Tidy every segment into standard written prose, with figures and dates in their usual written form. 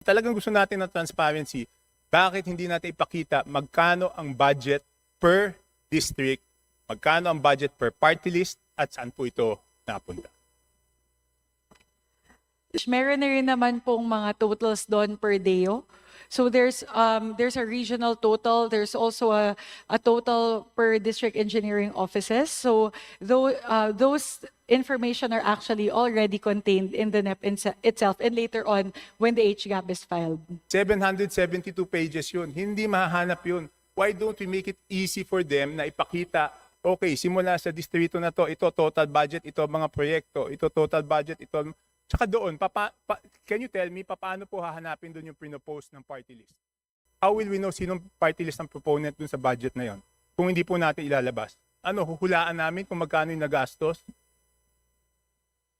Talagang gusto natin ng transparency. Bakit hindi natin ipakita magkano ang budget per district, magkano ang budget per party list, at saan po ito napunta? Meron na rin naman pong mga totals doon per DEO. So there's a regional total. There's also a total per district engineering offices. So those information are actually already contained in the NEP itself and later on when the HGAP is filed. 772 pages yun. Hindi mahahanap yun. Why don't we make it easy for them na ipakita, okay, simula sa distrito na to, ito total budget, ito mga proyekto, ito total budget, ito. Tsaka doon, can you tell me, paano po hahanapin doon yung pinopose ng party list? How will we know sinong party list ang proponent doon sa budget na yon? Kung hindi po natin ilalabas. Ano, huhulaan namin kung magkano yung nagastos?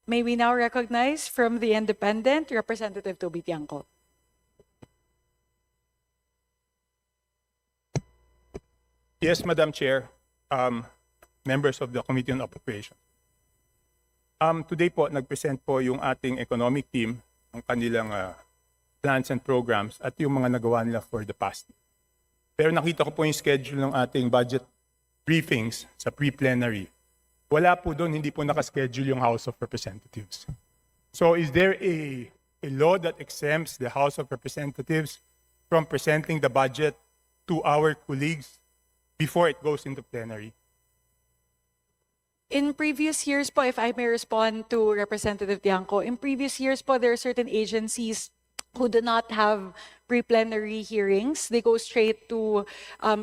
May we now recognize from the independent Representative Toby Tiangco. Yes, Madam Chair, members of the Committee on Appropriations. Today po, nag-present po yung ating economic team, ang kanilang plans and programs at yung mga nagawa nila for the past. Pero nakita ko po yung schedule ng ating budget briefings sa pre-plenary. Wala po doon, hindi po nakaschedule yung House of Representatives. So is there a law that exempts the House of Representatives from presenting the budget to our colleagues before it goes into plenary? In previous years po, if I may respond to Representative Tiangco, in previous years po, there are certain agencies who do not have pre-plenary hearings. They go straight to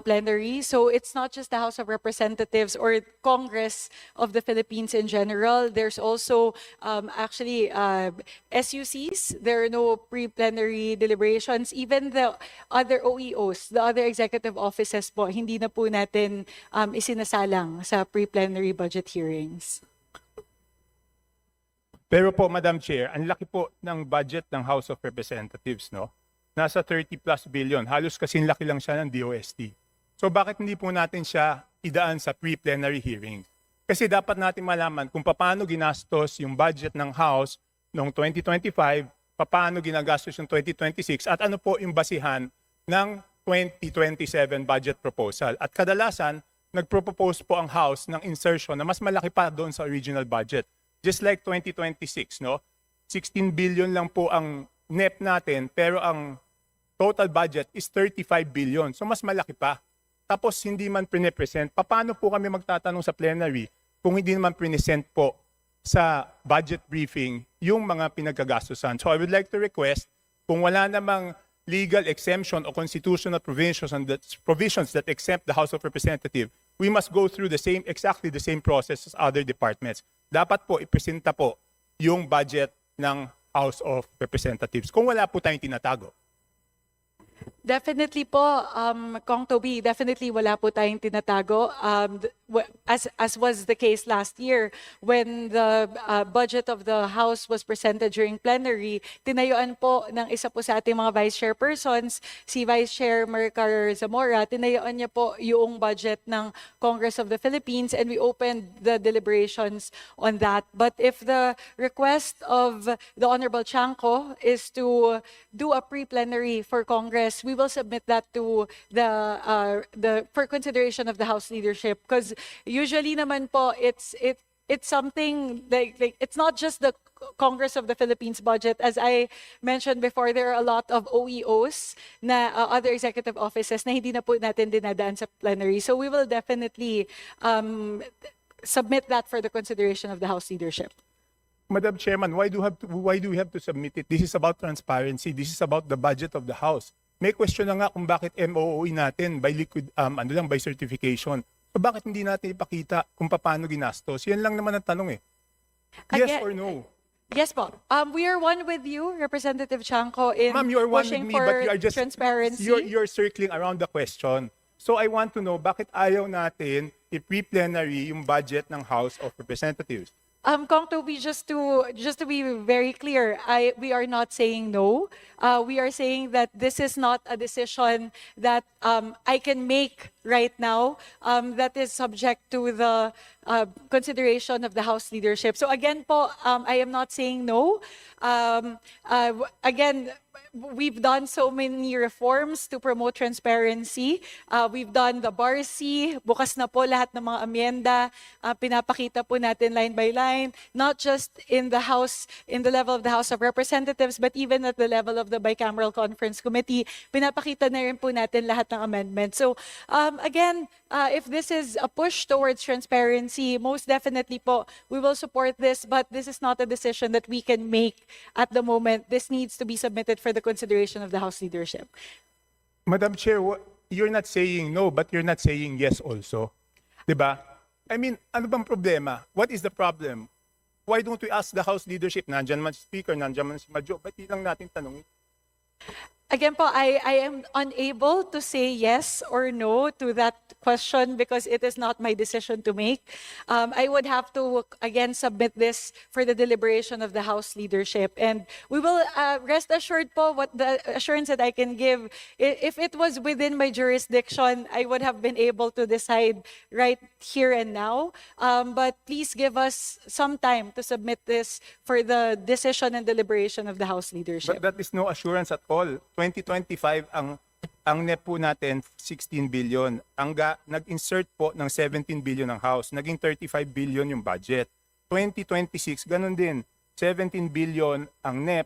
plenary. So it's not just the House of Representatives or Congress of the Philippines in general. There's also actually SUCs. There are no pre-plenary deliberations. Even the other OEOs, the other executive offices po, hindi na po natin isinasalang sa pre-plenary budget hearings. Pero po, Madam Chair, ang laki po ng budget ng House of Representatives, no? Nasa 30 plus billion. Halos kasing laki lang siya ng DOST. So bakit hindi po natin siya idaan sa pre-plenary hearings? Kasi dapat natin malaman kung paano ginastos yung budget ng House noong 2025, paano ginagastos yung 2026, at ano po yung basihan ng 2027 budget proposal. At kadalasan, nagpropose po ang House ng insertion na mas malaki pa doon sa original budget. Just like 2026, no? 16 billion lang po ang NEP natin, pero ang total budget is 35 billion. So mas malaki pa. Tapos hindi man pre-present. Paano po kami magtatanong sa plenary kung hindi naman pre-present po sa budget briefing yung mga pinagkagastusan? So I would like to request, kung wala namang legal exemption o constitutional provisions that exempt the House of Representatives, we must go through exactly the same process as other departments. Dapat po ipresenta po yung budget ng House of Representatives kung wala po tayong tinatago. Definitely po, Kong Toby, definitely wala po tayong tinatago. As was the case last year, when the budget of the House was presented during plenary, tinayuan po ng isa po sa ating mga vice chairpersons, si Vice Chair Maricar Zamora, tinayuan niya po yung budget ng Congress of the Philippines, and we opened the deliberations on that. But if the request of the Honorable Tiangco is to do a pre-plenary for Congress, we will submit that to the for consideration of the House leadership, because usually naman po it's something like it's not just the Congress of the Philippines budget. As I mentioned before, there are a lot of OEOs na other executive offices na hindi na po natin dinadaan sa plenary. So we will definitely submit that for the consideration of the House leadership. Madam Chairman, why do we have to submit it? This is about transparency. This is about the budget of the House. May question na nga kung bakit MOOE natin by by certification. So bakit hindi natin ipakita kung paano ginastos? Yan lang naman ang tanong eh. Yes or no? Yes po. We are one with you, Representative Tiangco, in Ma'am, you are one with pushing me, for but you are just transparency. You're circling around the question. So I want to know bakit ayaw natin i-pre-plenary yung budget ng House of Representatives. Kong Toby, just to be very clear, we are not saying no. We are saying that this is not a decision that I can make right now. That is subject to the consideration of the House leadership. So again po, I am not saying no. Again, we've done so many reforms to promote transparency. We've done the BARC, bukas na po lahat ng mga amyenda, pinapakita po natin line by line, not just in the House, in the level of the House of Representatives, but even at the level of the Bicameral Conference Committee, pinapakita na rin po natin lahat ng amendments. So again, if this is a push towards transparency, most definitely po, we will support this, but this is not a decision that we can make at the moment. This needs to be submitted for the consideration of the House leadership. Madam Chair, you're not saying no, but you're not saying yes also. Diba? I mean, ano bang problema? What is the problem? Why don't we ask the House leadership? Nandyan man si Speaker, nandyan man si Madjo. Ba't di lang natin tanongin? Again po, I am unable to say yes or no to that question because it is not my decision to make. I would have to, again, submit this for the deliberation of the House leadership. And we will rest assured po what the assurance that I can give. If it was within my jurisdiction, I would have been able to decide right here and now. But please give us some time to submit this for the decision and deliberation of the House leadership. But that is no assurance at all. 2025 ang NEP po natin 16 billion. Nag-insert po ng 17 billion ng House. Naging 35 billion yung budget. 2026 ganun din. 17 billion ang NEP,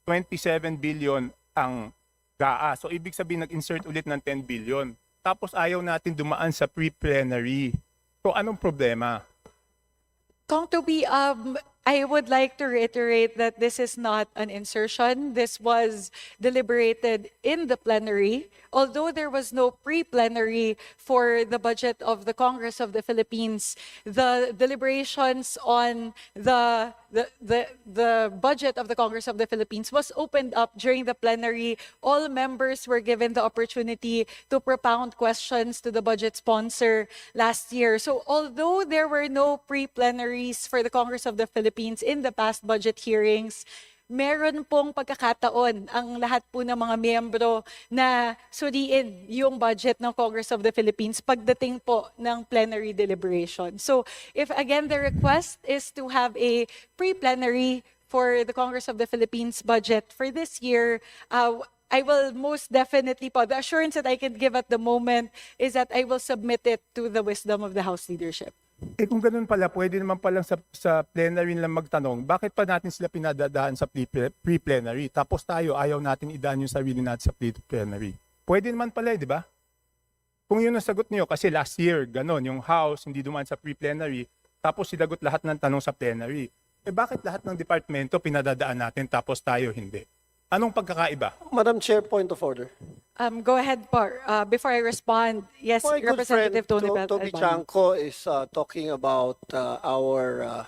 27 billion ang GAA. So ibig sabihin nag-insert ulit ng 10 billion. Tapos ayaw natin dumaan sa pre-plenary. So anong problema? Kong Toby, I would like to reiterate that this is not an insertion. This was deliberated in the plenary. Although there was no pre-plenary for the budget of the Congress of the Philippines, the deliberations on the budget of the Congress of the Philippines was opened up during the plenary. All members were given the opportunity to propound questions to the budget sponsor last year. So although there were no pre-plenaries for the Congress of the Philippines in the past budget hearings, meron pong pagkakataon ang lahat po ng mga miyembro na suriin yung budget ng Congress of the Philippines pagdating po ng plenary deliberation. So if again the request is to have a pre-plenary for the Congress of the Philippines budget for this year, I will most definitely po, the assurance that I can give at the moment is that I will submit it to the wisdom of the House leadership. Eh kung ganun pala, pwede naman palang sa plenary lang magtanong, bakit pa natin sila pinadadaan sa pre-plenary? Tapos tayo, ayaw natin idaan yung sarili natin sa pre-plenary. Pwede naman pala, di ba? Kung yun ang sagot niyo, kasi last year, ganun, yung House hindi dumaan sa pre-plenary, tapos silagot lahat ng tanong sa plenary. Eh bakit lahat ng departamento pinadadaan natin tapos tayo hindi? Anong pagkakaiba? Madam Chair, point of order. Go ahead, Par. Before I respond, yes, My good friend Representative Tony Toby Albano. Chanco is talking about our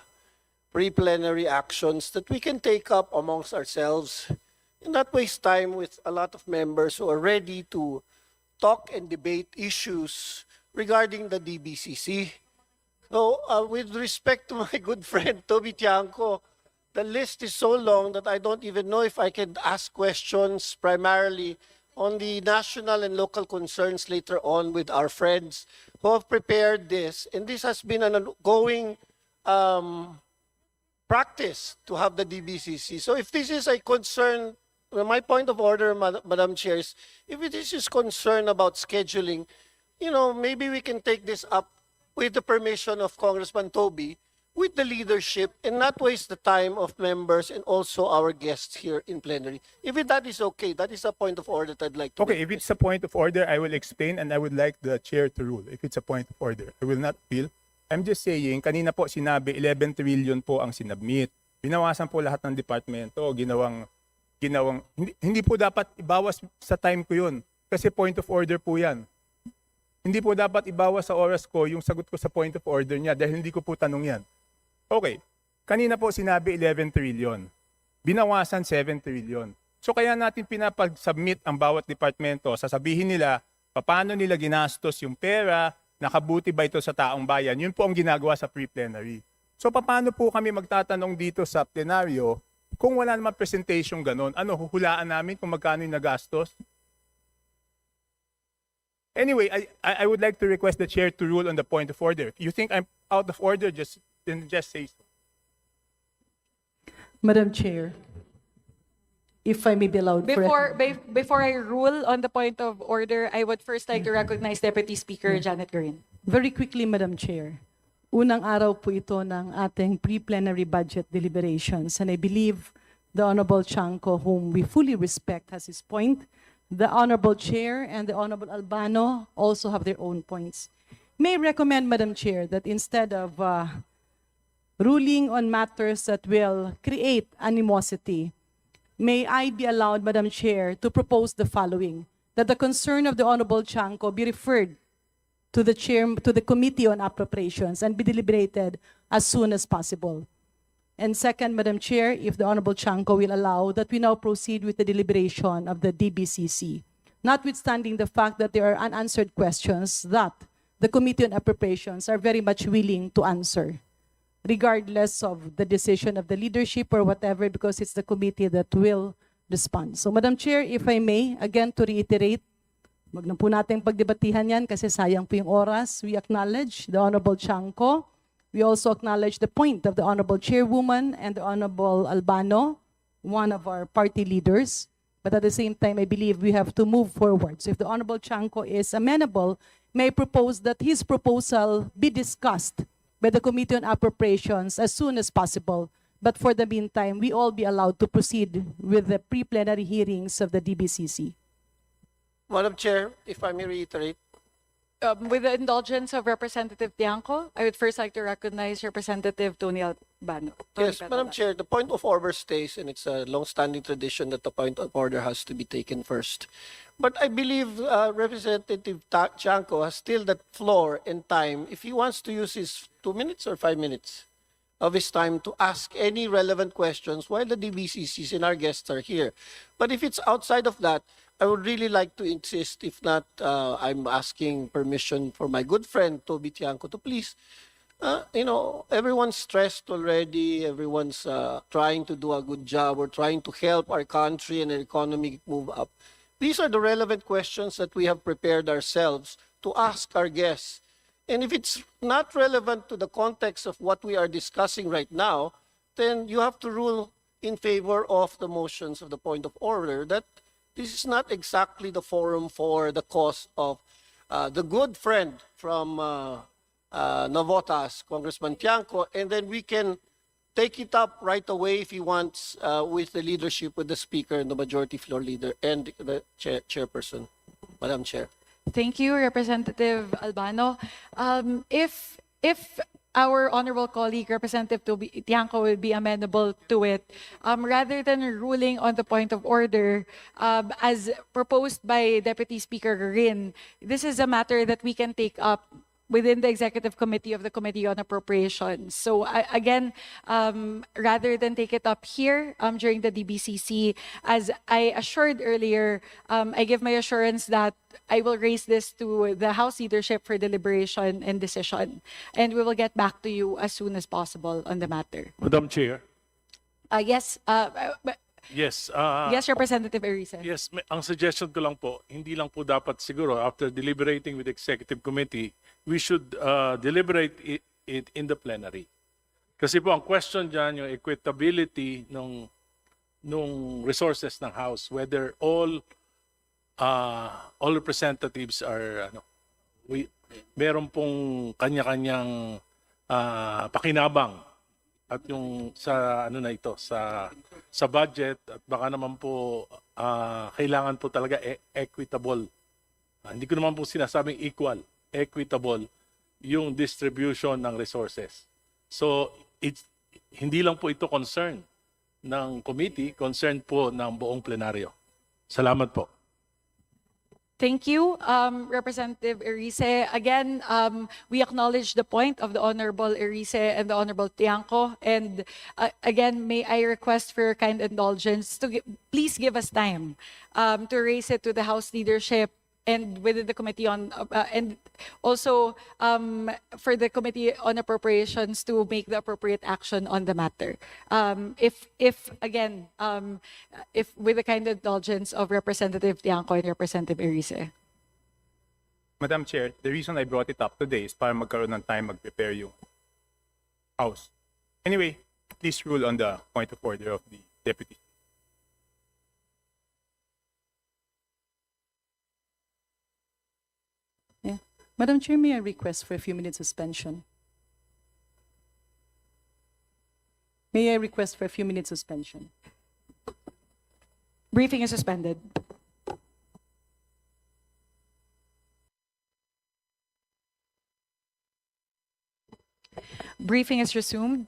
pre-plenary actions that we can take up amongst ourselves and not waste time with a lot of members who are ready to talk and debate issues regarding the DBCC. So, with respect to my good friend Toby Chanco, the list is so long that I don't even know if I can ask questions primarily on the national and local concerns later on with our friends who have prepared this. And this has been an ongoing practice to have the DBCC. So if this is a concern, my point of order, Madam Chair, is if it is concern about scheduling, you know, maybe we can take this up with the permission of Congressman Toby, with the leadership, and not waste the time of members and also our guests here in plenary. If that is okay, that is a point of order that I'd like to Okay, make. if it's a point of order, I will explain and I would like the chair to rule. If it's a point of order, I will not appeal. I'm just saying, kanina po sinabi 11 trillion po ang sinabmit. Binawasan po lahat ng departamento, hindi po dapat ibawas sa time ko yun. Kasi point of order po yan. Hindi po dapat ibawas sa oras ko yung sagot ko sa point of order niya dahil hindi ko po tanong yan. Okay, kanina po sinabi 11 trillion. Binawasan 7 trillion. So kaya natin pinapag-submit ang bawat departamento. Sasabihin nila, paano nila ginastos yung pera, nakabuti ba ito sa taong bayan. Yun po ang ginagawa sa pre-plenary. So paano po kami magtatanong dito sa plenaryo kung wala naman presentation ganon? Ano, huhulaan namin kung magkano yung nagastos? Anyway, I would like to request the chair to rule on the point of order. You think out of order, then just say so. Madam Chair, if I may be allowed Before I rule on the point of order, I would first like to recognize Deputy Speaker Janet Green. very quickly, Madam Chair. Unang araw po ito ng ating pre-plenary budget deliberations, and I believe the Honorable Chanco, whom we fully respect, has his point. The Honorable Chair and the Honorable Albano also have their own points. May I recommend, Madam Chair, that instead of ruling on matters that will create animosity, may I be allowed, Madam Chair, to propose the following: that the concern of the Honorable Chanco be referred to the Committee on Appropriations and be deliberated as soon as possible. And second, Madam Chair, if the Honorable Chanco will allow, that we now proceed with the deliberation of the DBCC, notwithstanding the fact that there are unanswered questions that the Committee on Appropriations are very much willing to answer, regardless of the decision of the leadership or whatever, because it's the committee that will respond. So, Madam Chair, if I may, again to reiterate, wag na po natin pagdebatihan yan kasi sayang po yung oras. We acknowledge the Honorable Chanco. We also acknowledge the point of the Honorable Chairwoman and the Honorable Albano, one of our party leaders. But at the same time, I believe we have to move forward. So if the Honorable Chanco is amenable, may I propose that his proposal be discussed by the Committee on Appropriations as soon as possible. But for the meantime, we all be allowed to proceed with the pre-plenary hearings of the DBCC. Madam Chair, if I may reiterate, With the indulgence of Representative Tiangco, I would first like to recognize Representative Tony Albano. yes, Madam Chair, the point of order stays, and it's a long-standing tradition that the point of order has to be taken first. But I believe Representative Chanco has still that floor and time if he wants to use his 2 minutes or 5 minutes of his time to ask any relevant questions while the DBCCs and our guests are here. But if it's outside of that, I would really like to insist, if not, I'm asking permission for my good friend Toby Tiangco to please, everyone's stressed already, everyone's trying to do a good job, or trying to help our country and our economy move up. These are the relevant questions that we have prepared ourselves to ask our guests. And if it's not relevant to the context of what we are discussing right now, then you have to rule in favor of the motions of the point of order that this is not exactly the forum for the cause of the good friend from Navotas, Congressman Tiangco, and then we can take it up right away if he wants with the leadership, with the Speaker and the Majority Floor Leader and the Chairperson, Madam Chair. Thank you, Representative Albano. If our honorable colleague, Representative Tiangco, will be amenable to it, rather than ruling on the point of order, as proposed by Deputy Speaker Rin, this is a matter that we can take up within the Executive Committee of the Committee on Appropriations. So again, rather than take it up here during the DBCC, as I assured earlier, I give my assurance that I will raise this to the House leadership for deliberation and decision. And we will get back to you as soon as possible on the matter. Madam Chair. Yes, Yes. yes, Representative Erice. Yes, ang suggestion ko lang po, hindi lang po dapat siguro after deliberating with the Executive Committee, we should deliberate it in the plenary. Kasi po ang question dyan, yung equitability nung resources ng House, whether all representatives are meron pong kanya-kanyang pakinabang at yung sa sa budget, at baka naman po kailangan po talaga equitable. Hindi ko naman po sinasabing equal, equitable yung distribution ng resources. So hindi lang po ito concern ng committee, concern po ng buong plenaryo. Salamat po. Thank you, Representative Erice. Again, we acknowledge the point of the Honorable Erice and the Honorable Tiangco. And again, may I request for your kind indulgence to please give us time to raise it to the House leadership and within the Committee on, and also for the Committee on Appropriations to make the appropriate action on the matter. If again, if with the kind indulgence of Representative Tiangco and Representative Erice. Madam Chair, the reason I brought it up today is para magkaroon ng time mag-prepare yung House. Anyway, please rule on the point of order of the Deputy. Madam Chair, may I request for a few minutes suspension? May I request for a few minutes suspension? Briefing is suspended. Briefing is resumed.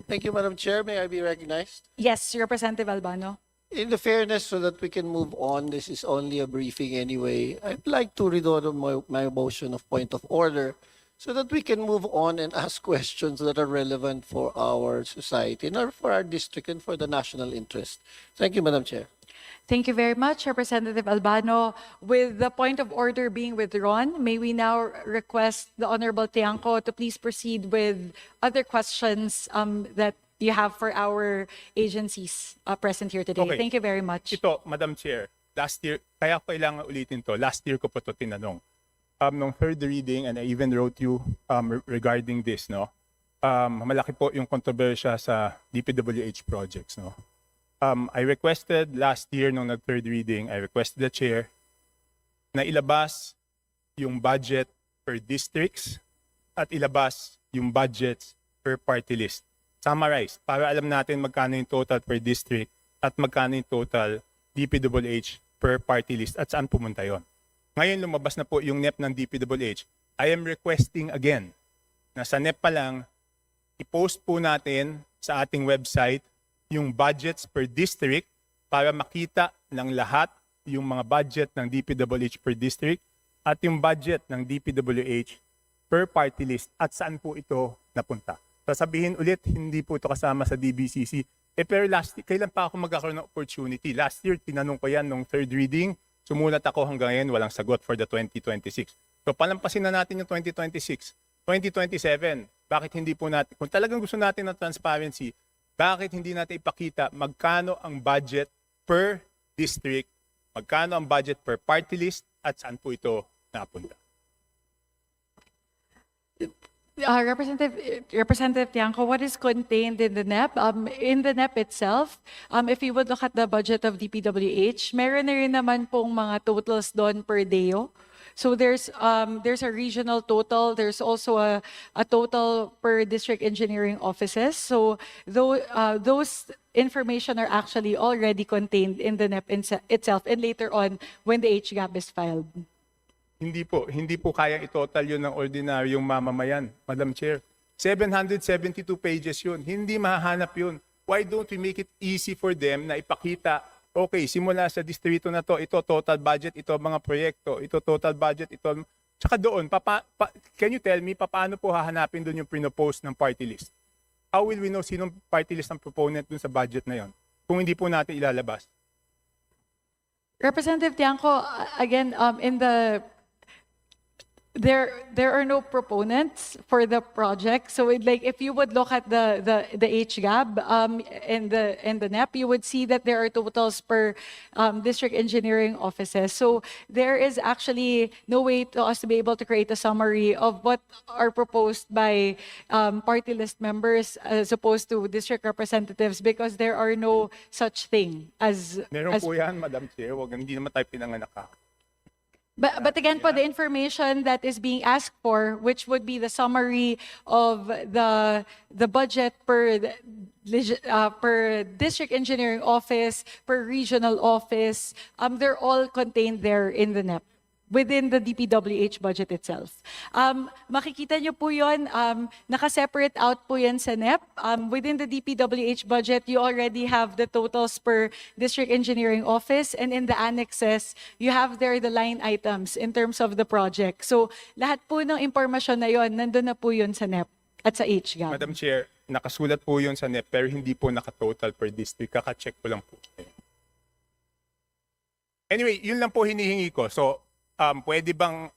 Thank you, Madam Chair. May I be recognized? Yes, Representative Albano. In the fairness, so that we can move on, this is only a briefing anyway. I'd like to read on my motion of point of order so that we can move on and ask questions that are relevant for our society and for our district and for the national interest. Thank you, Madam Chair. Thank you very much, Representative Albano. With the point of order being withdrawn, may we now request the Honorable Tiangco to please proceed with other questions that you have for our agencies present here today. Okay. Thank you very much. Ito, Madam Chair, last year, kaya kailangan ulitin to, last year ko po ito tinanong. Nung third reading, and I even wrote you regarding this, no? Malaki po yung kontrobersya sa DPWH projects, no? I requested last year nung nag-third reading, I requested the chair na ilabas yung budget per districts at ilabas yung budgets per party list. Summarize, para alam natin magkano yung total per district at magkano yung total DPWH per party list at saan pumunta yon. Ngayon lumabas na po yung NEP ng DPWH. I am requesting again na sa NEP pa lang, i-post po natin sa ating website yung budgets per district para makita ng lahat yung mga budget ng DPWH per district at yung budget ng DPWH per party list at saan po ito napunta. Sasabihin ulit, hindi po ito kasama sa DBCC. Pero last year, kailan pa ako magkakaroon ng opportunity? Last year, tinanong ko yan nung third reading. Sumulat ako hanggang ngayon, walang sagot for the 2026. So palampasin na natin yung 2026. 2027, bakit hindi po natin, kung talagang gusto natin ng transparency, bakit hindi natin ipakita magkano ang budget per district, magkano ang budget per party list, at saan po ito napunta? Representative Tiangco, what is contained in the NEP? In the NEP itself, if you would look at the budget of DPWH, meron na rin naman pong mga totals doon per DEO. So there's a regional total. There's also a total per district engineering offices. So those information are actually already contained in the NEP itself and later on when the HGAB is filed. Hindi po kaya i-total yun ng ordinaryong mamamayan, Madam Chair. 772 pages yun. Hindi mahahanap yun. Why don't we make it easy for them na ipakita, okay, simula sa distrito na to, ito total budget, ito mga proyekto, ito total budget, ito. Tsaka doon, can you tell me, paano po hahanapin doon yung pinopost ng party list? How will we know sinong party list ang proponent doon sa budget na yon kung hindi po natin ilalabas? Representative Tiangco, again, there are no proponents for the project. So if you would look at the HGAB and the NEP, you would see that there are totals per district engineering offices. So there is actually no way to us to be able to create a summary of what are proposed by party list members as opposed to district representatives because there are no such thing as Meron po yan, Madam Chair. Hindi naman tayo pinanganak ka. But again, po, the information that is being asked for, which would be the summary of the budget per district engineering office, per regional office, they're all contained there in the NEP, within the DPWH budget itself. Makikita nyo po yun, naka-separate out po yan sa NEP. Within the DPWH budget, you already have the totals per district engineering office, and in the annexes, you have there the line items in terms of the project. So lahat po ng impormasyon na yun, nandun na po yun sa NEP at sa HGAB. Madam Chair, nakasulat po yun sa NEP pero hindi po nakatotal per district. Kaka-check ko lang po. Anyway, yun lang po hinihingi ko. So, pwede bang,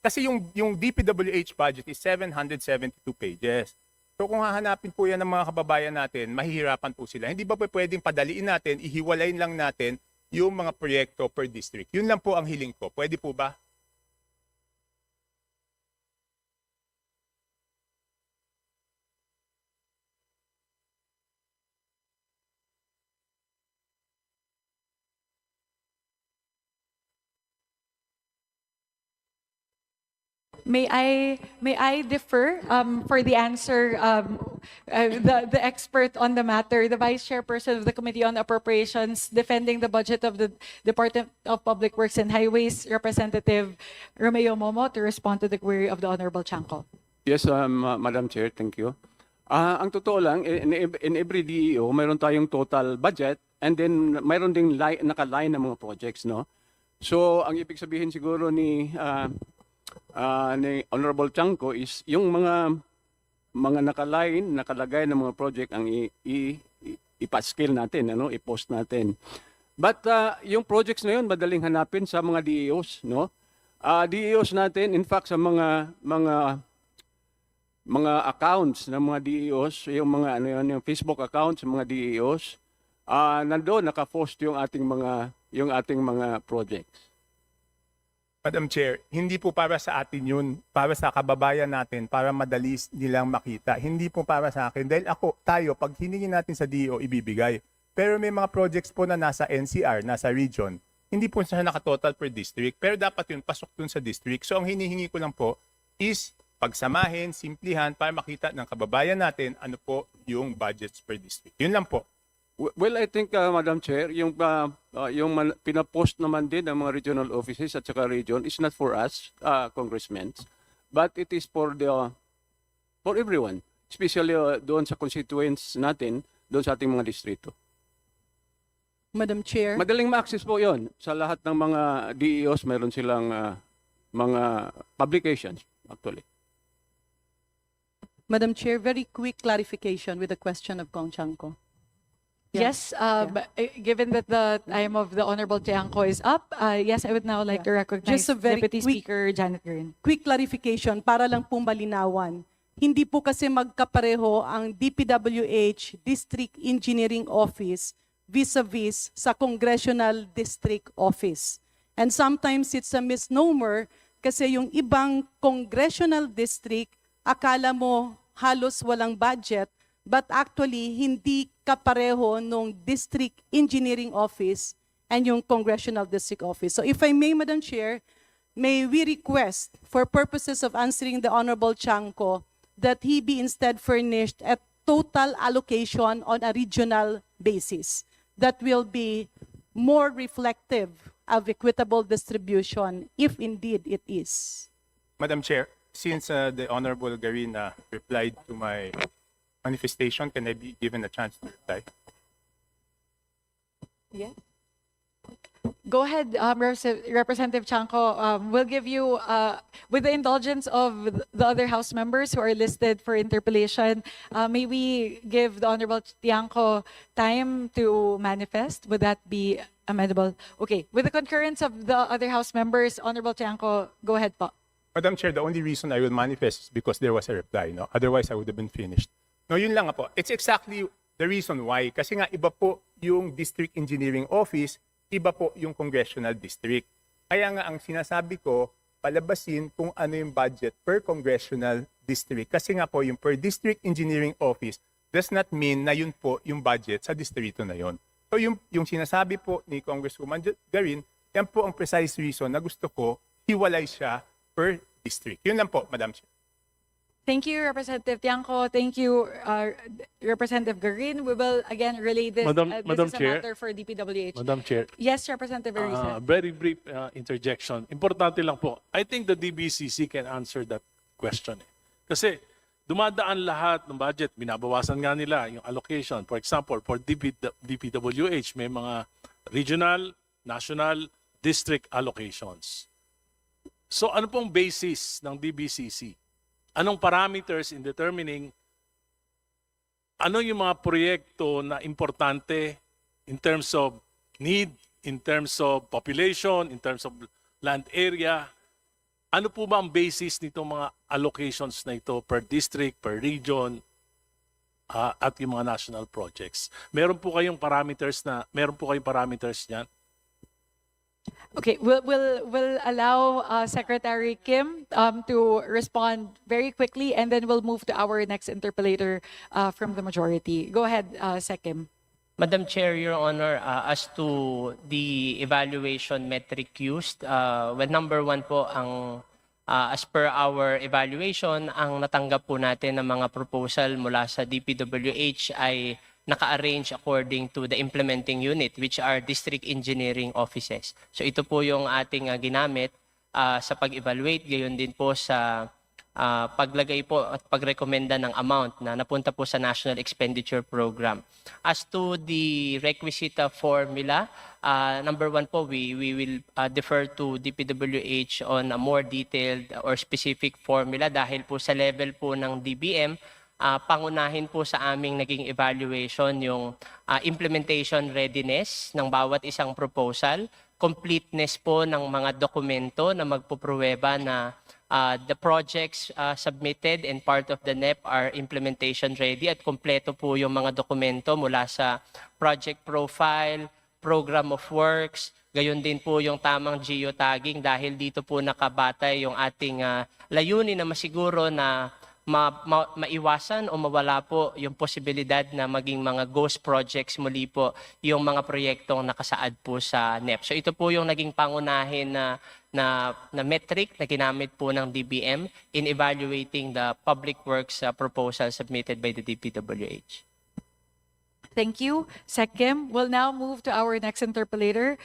kasi yung DPWH budget is 772 pages. So kung hahanapin po yan ng mga kababayan natin, mahihirapan po sila. Hindi ba pwedeng padaliin natin, ihiwalayin lang natin yung mga proyekto per district? Yun lang po ang hiling ko. Pwede po ba? May I defer for the answer, the expert on the matter, the Vice Chairperson of the Committee on Appropriations, defending the budget of the Department of Public Works and Highways, Representative Romeo Momo, to respond to the query of the Honorable Chanco. Yes, Madam Chair, thank you. Ang totoo lang, in every DEO, mayroon tayong total budget and then mayroon ding naka-line ng mga projects, no? So, ang ibig sabihin siguro ni Honorable Chanco is yung mga nakalagay ng mga project ang ipa-scale natin, ano, i-post natin. But yung projects na yun madaling hanapin sa mga DEOs, no? DEOs natin, in fact sa mga accounts ng mga DEOs, yung mga yung Facebook accounts ng mga DEOs, nandoon naka-post yung ating mga projects. Madam Chair, hindi po para sa atin yun, para sa kababayan natin, para madali nilang makita. Hindi po para sa akin. Dahil tayo, pag hiningin natin sa DO, ibibigay. Pero may mga projects po na nasa NCR, nasa region. Hindi po siya nakatotal per district. Pero dapat yun, pasok dun sa district. So ang hinihingi ko lang po is pagsamahin, simplihan, para makita ng kababayan natin ano po yung budgets per district. Yun lang po. Well, I think, Madam Chair, yung pinapost naman din ng mga regional offices at saka region is not for us, congressmen, but it is for everyone, especially doon sa constituents natin, doon sa ating mga distrito. Madam Chair. Madaling ma-access po yon sa lahat ng mga DEOs, mayroon silang mga publications, actually. Madam Chair, very quick clarification with the question of Kong Chanco. Yes, given that the time of the Honorable Tiangco is up, yes, I would now like to recognize Just a very Deputy quick- Speaker Janet Garin. Quick clarification para lang pong malinawan. Hindi po kasi magkapareho ang DPWH District Engineering Office vis-a-vis sa Congressional District Office. And sometimes it's a misnomer kasi yung ibang congressional district, akala mo halos walang budget, but actually hindi kapareho nung District Engineering Office and yung Congressional District Office. So if I may, Madam Chair, may we request for purposes of answering the Honorable Chanco that he be instead furnished a total allocation on a regional basis that will be more reflective of equitable distribution if indeed it is. Madam Chair, since the Honorable Garina replied to my manifestation, can I be given a chance to reply? Yes. Go ahead, Representative Chanco. We'll give you, with the indulgence of the other House members who are listed for interpellation, may we give the Honorable Tiangco time to manifest? Would that be amendable? Okay. With the concurrence of the other House members, Honorable Tiangco, go ahead po. Madam Chair, the only reason I will manifest is because there was a reply. No? Otherwise, I would have been finished. No, yun lang nga po. It's exactly the reason why. Kasi nga iba po yung District Engineering Office, iba po yung Congressional District. Kaya nga ang sinasabi ko, palabasin kung ano yung budget per Congressional District. Kasi nga po yung per District Engineering Office does not mean na yun po yung budget sa distrito na yun. So yung sinasabi po ni Congresswoman Garin, yan po ang precise reason na gusto ko hiwalay siya per district. Yun lang po, Madam Chair. Thank you, Representative Tiangco. Thank you, Representative Garin. We will again relay this. Madam This is a Chair. matter for DPWH. Madam Chair, Yes, Representative Arisa. very brief interjection. Importante lang po. I think the DBCC can answer that question. Kasi dumadaan lahat ng budget, binabawasan nga nila yung allocation. For example, for DPWH, may mga regional, national, district allocations. So ano pong basis ng DBCC? Anong parameters in determining ano yung mga proyekto na importante in terms of need, in terms of population, in terms of land area? Ano po ba ang basis nitong mga allocations na ito per district, per region, at yung mga national projects? Meron po kayong parameters niyan? Okay, we'll allow Secretary Kim to respond very quickly, and then we'll move to our next interpellator from the majority. Go ahead, Sec Kim. Madam Chair, Your Honor, as to the evaluation metric used, well, number one po, ang As per our evaluation, ang natanggap po natin ng mga proposal mula sa DPWH ay naka-arrange according to the implementing unit, which are district engineering offices. So ito po yung ating ginamit sa pag-evaluate, gayon din po sa paglagay po at pagrekomenda ng amount na napunta po sa National Expenditure Program. As to the requisite formula, number one po, we will defer to DPWH on a more detailed or specific formula dahil po sa level po ng DBM, pangunahin po sa aming naging evaluation yung implementation readiness ng bawat isang proposal, completeness po ng mga dokumento na magpupruweba na the projects submitted and part of the NEP are implementation ready at kompleto po yung mga dokumento mula sa project profile, program of works, gayon din po yung tamang geotagging dahil dito po nakabatay yung ating layunin na masiguro na maiwasan o mawala po yung posibilidad na maging mga ghost projects muli po yung mga proyektong nakasaad po sa NEP. So ito po yung naging pangunahin na metric na ginamit po ng DBM in evaluating the public works proposal submitted by the DPWH. Thank you. SecChem will now move to our next interpellator,